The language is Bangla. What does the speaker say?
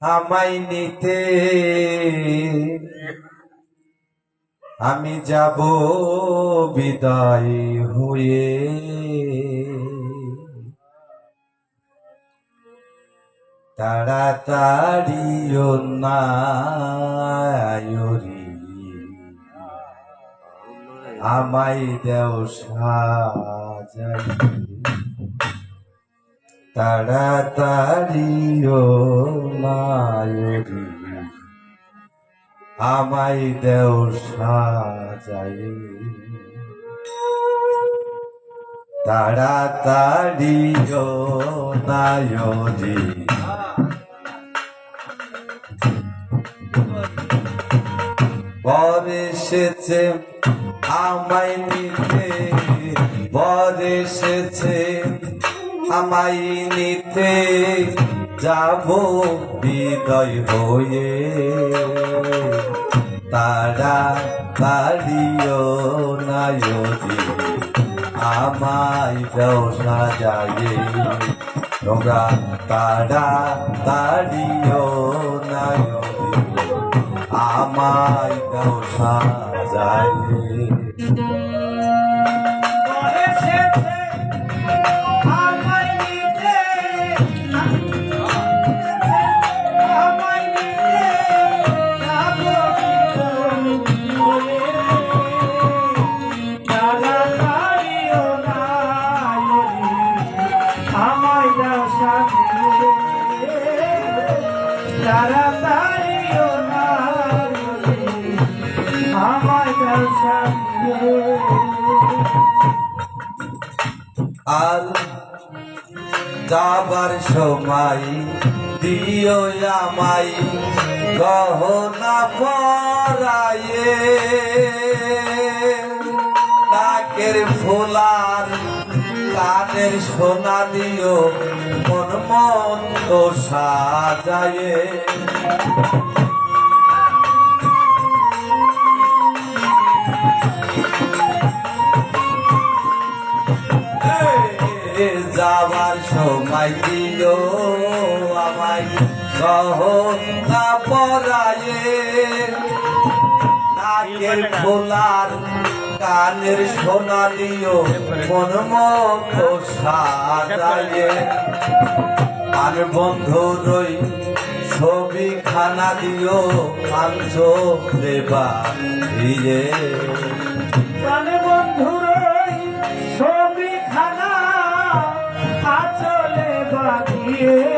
আমায় নিতে আমি যাব বিদায় হয়ে, তাড়াতাড়ি নায়রি আমায় দেও সাজাই, তাড়াতাড়ি নায়রি আমায় দেও সাজাই, তাড়াতাড়ি নায়রি বর এসেছে আমায় নিতে, বর এসেছে আমায় নিতে, যাব বিদায় হয়ে, তাড়াতাড়িও নায়রি আমায় দেও সাজাইয়ে, তোমরা তাড়াতাড়িও নায়রি আমায় দেও সাজাইয়ে। আর যাবার সময় দিও আমায় গহনা পরায়ে, নাকের ফুলার কানের সোনা দিও মন মন্দ সাজায়ে, যাবার সময় দিও আমায় গহনা পরায়ে, নাকের ফুলার কানের সোনা দিও মন মতো সাজায়ে, আর বন্ধুরই ছবি খানা দিও আনছো দেবা দিয়ে, বন্ধুরই ছবি খানা আচলে বাঁধিয়ে।